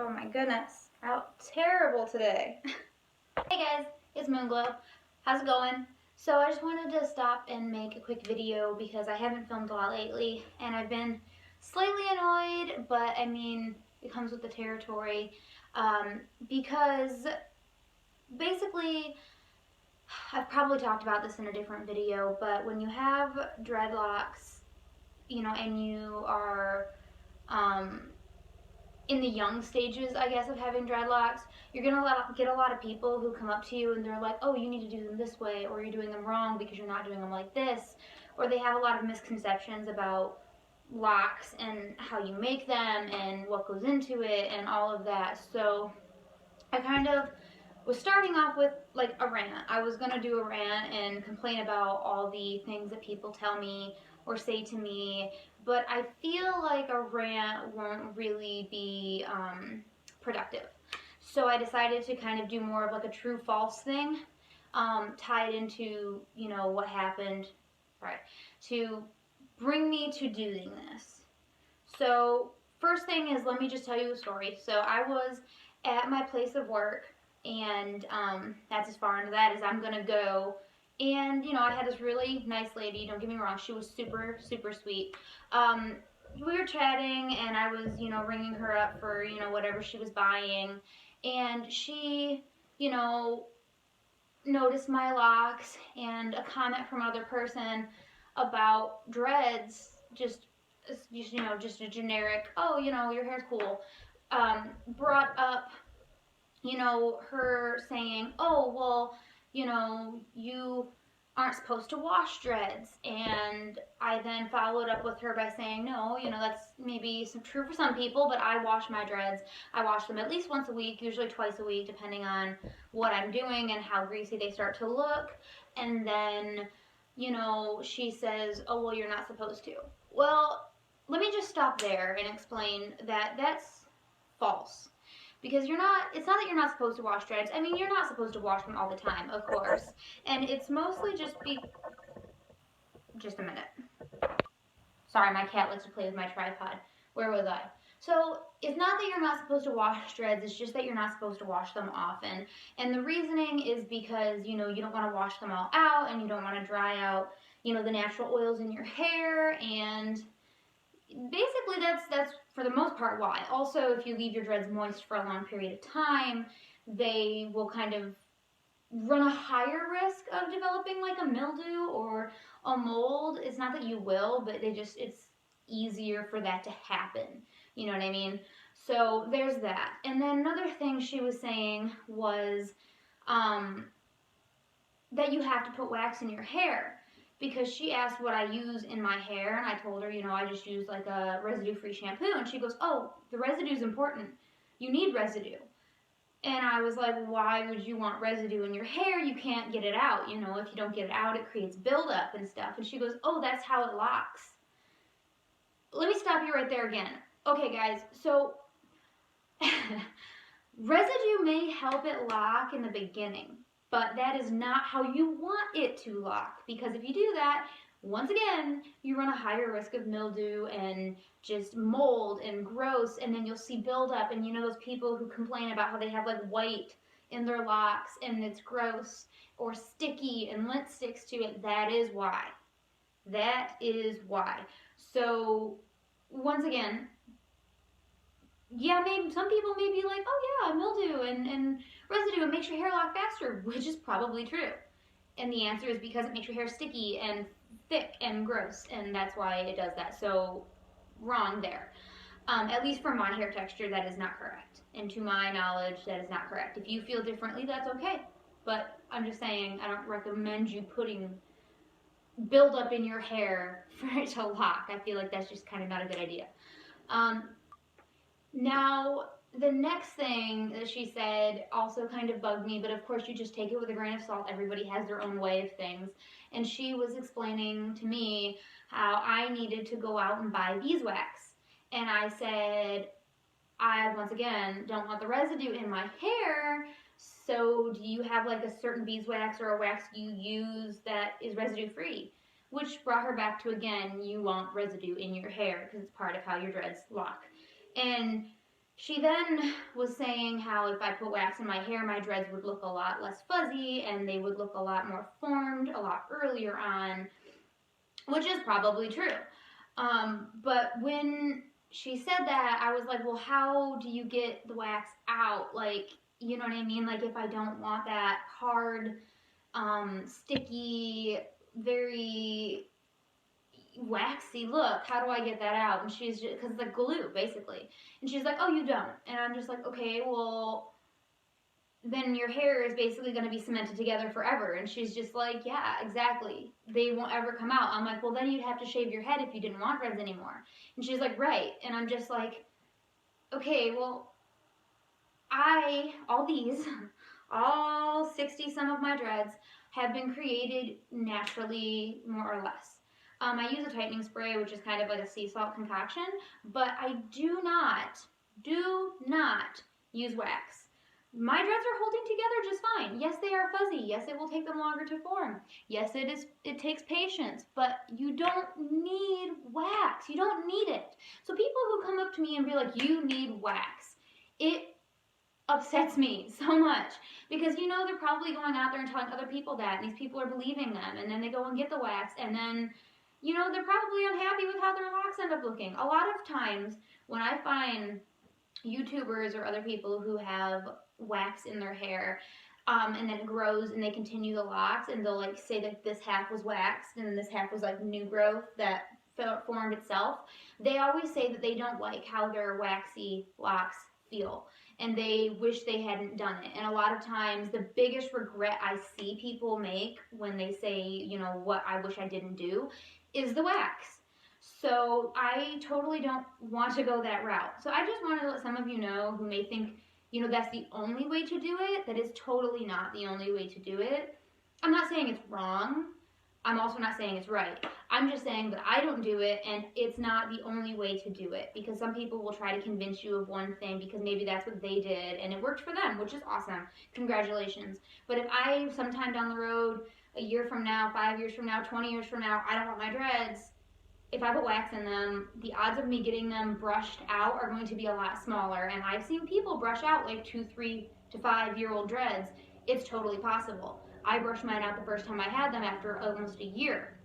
Oh my goodness, how terrible today. Hey guys, it's Moonglow. How's it going? So I just wanted to stop and make a quick video because I haven't filmed a lot lately and I've been slightly annoyed, but I mean, it comes with the territory. Because basically, I've probably talked about this in a different video, but when you have dreadlocks, you know, and you are, in the young stages, I guess, of having dreadlocks, you're gonna get a lot of people who come up to you and they're like, oh, you need to do them this way, or you're doing them wrong because you're not doing them like this, or they have a lot of misconceptions about locks and how you make them and what goes into it and all of that. So I kind of was starting off with like a rant. I was gonna do a rant and complain about all the things that people tell me or say to me, but I feel like a rant won't really be productive. So I decided to kind of do more of like a true false thing, tied into, you know, what happened, right, to bring me to doing this. So first thing is, let me just tell you a story. So I was at my place of work, and that's as far into that as I'm gonna go. And you know, I had this really nice lady, don't get me wrong, she was super sweet. We were chatting and I was, you know, ringing her up for, you know, whatever she was buying, and she, you know, noticed my locks and a comment from another person about dreads, just you know, just a generic, oh, you know, your hair's cool, brought up, you know, her saying, oh, well, you know, you aren't supposed to wash dreads. And I then followed up with her by saying, no, you know, that's maybe true for some people, but I wash my dreads. I wash them at least once a week, usually twice a week, depending on what I'm doing and how greasy they start to look. And then, you know, she says, oh, well, you're not supposed to. Well, let me just stop there and explain that that's false. Because it's not that you're not supposed to wash dreads. I mean, you're not supposed to wash them all the time, of course. And it's mostly just a minute. Sorry, my cat likes to play with my tripod. Where was I? So, it's not that you're not supposed to wash dreads, it's just that you're not supposed to wash them often. And the reasoning is because, you know, you don't want to wash them all out and you don't want to dry out, you know, the natural oils in your hair, and basically that's for the most part why. Also, if you leave your dreads moist for a long period of time, they will kind of run a higher risk of developing like a mildew or a mold. It's not that you will, but it's easier for that to happen. You know what I mean? So there's that. And then another thing she was saying was that you have to put wax in your hair, because she asked what I use in my hair, and I told her, you know, I just use like a residue-free shampoo, and she goes, oh, the residue's important. You need residue. And I was like, why would you want residue in your hair? You can't get it out, you know, if you don't get it out, it creates buildup and stuff. And she goes, oh, that's how it locks. Let me stop you right there again. Okay, guys, so residue may help it lock in the beginning, but that is not how you want it to lock, because if you do that, once again, you run a higher risk of mildew and just mold and gross, and then you'll see buildup. And you know those people who complain about how they have like white in their locks and it's gross or sticky and lint sticks to it? That is why. That is why. So once again, yeah, maybe some people may be like, oh yeah, mildew and residue, it makes your hair lock faster, which is probably true. And the answer is because it makes your hair sticky and thick and gross, and that's why it does that. So wrong there. At least for my hair texture, that is not correct. And to my knowledge, that is not correct. If you feel differently, that's okay. But I'm just saying, I don't recommend you putting buildup in your hair for it to lock. I feel like that's just kind of not a good idea. Now, the next thing that she said also kind of bugged me, but of course you just take it with a grain of salt. Everybody has their own way of things. And she was explaining to me how I needed to go out and buy beeswax. And I said, I, once again, don't want the residue in my hair, so do you have like a certain beeswax or a wax you use that is residue free? Which brought her back to, again, you want residue in your hair because it's part of how your dreads lock. And She then was saying how if I put wax in my hair, my dreads would look a lot less fuzzy and they would look a lot more formed a lot earlier on, which is probably true. But when she said that, I was like, well, how do you get the wax out? Like, you know what I mean? Like, if I don't want that hard, sticky, very waxy look, how do I get that out? And she's just, because it's like glue, basically. And she's like, oh, you don't. And I'm just like, okay, well, then your hair is basically going to be cemented together forever. And she's just like, yeah, exactly. They won't ever come out. I'm like, well, then you'd have to shave your head if you didn't want dreads anymore. And she's like, right. And I'm just like, okay, well, all 60 some of my dreads have been created naturally, more or less. I use a tightening spray, which is kind of like a sea salt concoction, but I do not use wax. My dreads are holding together just fine. Yes, they are fuzzy. Yes, it will take them longer to form. Yes, it takes patience, but you don't need wax. You don't need it. So people who come up to me and be like, you need wax, it upsets me so much, because you know they're probably going out there and telling other people that, and these people are believing them, and then they go and get the wax, and then you know they're probably unhappy with how their locks end up looking. A lot of times when I find YouTubers or other people who have wax in their hair, and then it grows and they continue the locks, and they'll like say that this half was waxed and this half was like new growth that formed itself, they always say that they don't like how their waxy locks feel and they wish they hadn't done it. And a lot of times the biggest regret I see people make when they say, you know, what I wish I didn't do, is the wax. So I totally don't want to go that route. So I just wanted to let some of you know who may think, you know, that's the only way to do it. That is totally not the only way to do it. I'm not saying it's wrong. I'm also not saying it's right. I'm just saying that I don't do it, and it's not the only way to do it, because some people will try to convince you of one thing because maybe that's what they did and it worked for them, which is awesome. Congratulations. But if I sometime down the road, a year from now, 5 years from now, 20 years from now, I don't want my dreads, if I put wax in them, the odds of me getting them brushed out are going to be a lot smaller. And I've seen people brush out like 2, 3 to 5 year old dreads. It's totally possible. I brushed mine out the first time I had them after almost a year.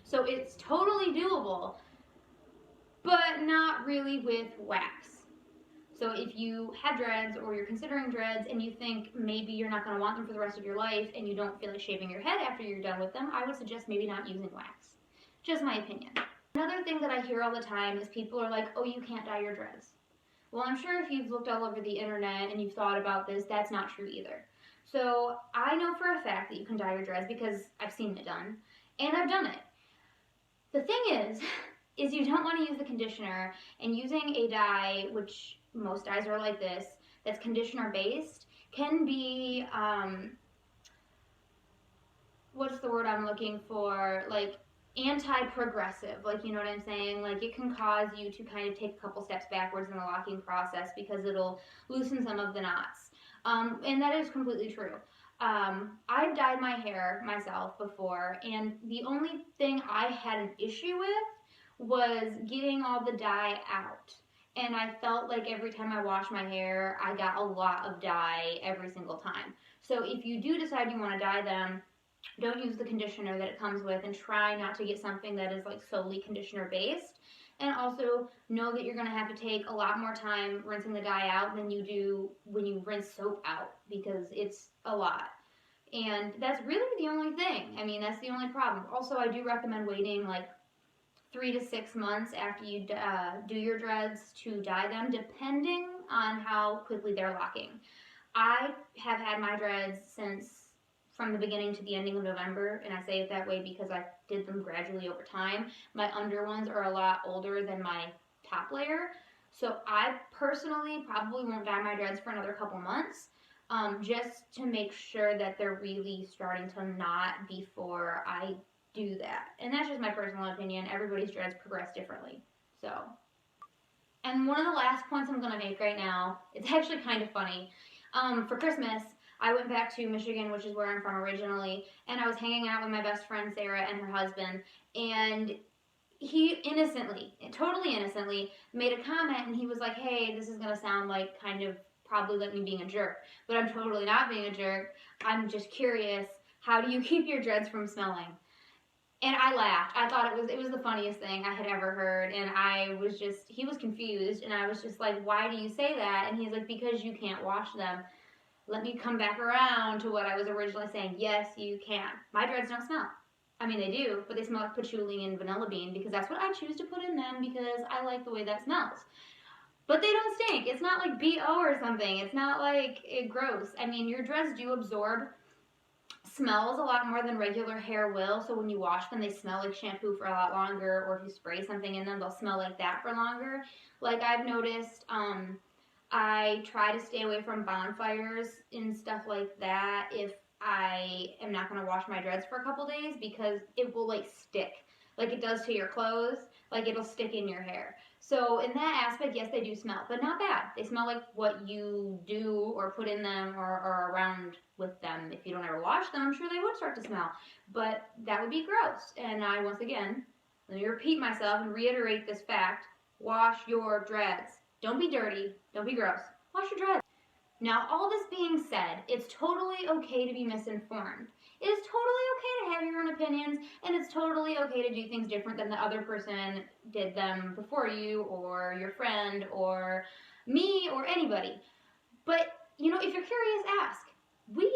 So it's totally doable, but not really with wax. So if you have dreads or you're considering dreads and you think maybe you're not going to want them for the rest of your life and you don't feel like shaving your head after you're done with them, I would suggest maybe not using wax. Just my opinion. Another thing that I hear all the time is people are like, oh, you can't dye your dreads. Well, I'm sure if you've looked all over the internet and you've thought about this, that's not true either. So I know for a fact that you can dye your dreads because I've seen it done, and I've done it. The thing is you don't want to use the conditioner, and using a dye, which most dyes are like this, that's conditioner based, can be, what's the word I'm looking for, like anti-progressive, like, you know what I'm saying? Like, it can cause you to kind of take a couple steps backwards in the locking process because it'll loosen some of the knots. And that is completely true. I've dyed my hair myself before, and the only thing I had an issue with was getting all the dye out. And I felt like every time I washed my hair, I got a lot of dye every single time. So if you do decide you want to dye them, don't use the conditioner that it comes with, and try not to get something that is like solely conditioner based. And also know that you're going to have to take a lot more time rinsing the dye out than you do when you rinse soap out, because it's a lot. And that's really the only thing. I mean, that's the only problem. Also, I do recommend waiting like 3 to 6 months after you do your dreads to dye them, depending on how quickly they're locking. I have had my dreads since from the beginning to the ending of November, and I say it that way because I did them gradually over time. My under ones are a lot older than my top layer, so I personally probably won't dye my dreads for another couple months, just to make sure that they're really starting to knot before I do that. And that's just my personal opinion. Everybody's dreads progress differently. So, and one of the last points I'm going to make right now, it's actually kind of funny. For Christmas, I went back to Michigan, which is where I'm from originally, and I was hanging out with my best friend Sarah and her husband, and he innocently, totally innocently, made a comment, and he was like, hey, this is going to sound like kind of probably like me being a jerk, but I'm totally not being a jerk. I'm just curious, how do you keep your dreads from smelling? And I laughed. I thought it was the funniest thing I had ever heard, and he was confused, and I was just like, why do you say that? And he's like, because you can't wash them. Let me come back around to what I was originally saying. Yes, you can. My dreads don't smell. I mean, they do, but they smell like patchouli and vanilla bean because that's what I choose to put in them because I like the way that smells. But they don't stink. It's not like BO or something. It's not like gross. I mean, your dreads do absorb smells a lot more than regular hair will, so when you wash them, they smell like shampoo for a lot longer, or if you spray something in them, they'll smell like that for longer. Like I've noticed, I try to stay away from bonfires and stuff like that if I am not going to wash my dreads for a couple days because it will like stick like it does to your clothes, like it'll stick in your hair. So in that aspect, yes, they do smell, but not bad. They smell like what you do or put in them or around with them. If you don't ever wash them, I'm sure they would start to smell, but that would be gross. And I, once again, let me repeat myself and reiterate this fact. Wash your dreads. Don't be dirty. Don't be gross. Wash your dreads. Now, all this being said, it's totally okay to be misinformed. It is totally okay to have your own opinions, and it's totally okay to do things different than the other person did them before you, or your friend, or me, or anybody. But, you know, if you're curious, ask. We,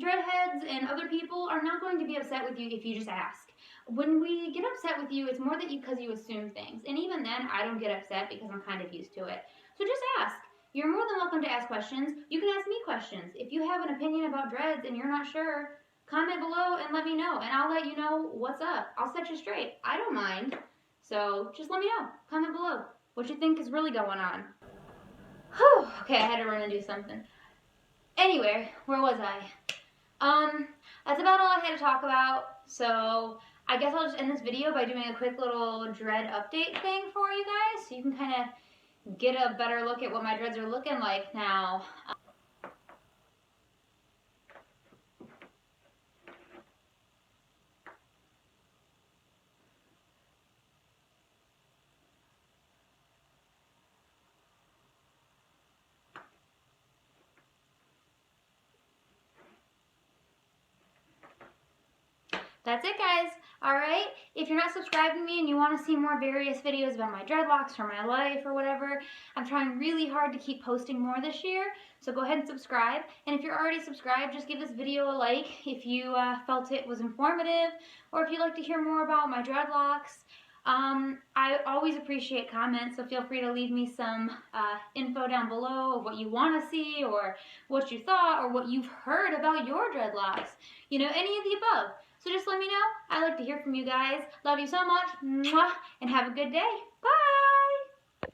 dreadheads and other people, are not going to be upset with you if you just ask. When we get upset with you, it's more that because you assume things. And even then, I don't get upset because I'm kind of used to it. So just ask. You're more than welcome to ask questions. You can ask me questions. If you have an opinion about dreads and you're not sure, comment below and let me know. And I'll let you know what's up. I'll set you straight. I don't mind. So just let me know. Comment below what you think is really going on. Whew. Okay, I had to run and do something. Anyway, where was I? That's about all I had to talk about. So I guess I'll just end this video by doing a quick little dread update thing for you guys, so you can kind of get a better look at what my dreads are looking like now. That's it, guys. Alright, if you're not subscribed to me and you want to see more various videos about my dreadlocks or my life or whatever, I'm trying really hard to keep posting more this year, so go ahead and subscribe. And if you're already subscribed, just give this video a like if you felt it was informative, or if you'd like to hear more about my dreadlocks. I always appreciate comments, so feel free to leave me some info down below of what you want to see, or what you thought, or what you've heard about your dreadlocks. You know, any of the above. So just let me know. I like to hear from you guys. Love you so much. Mwah, and have a good day. Bye.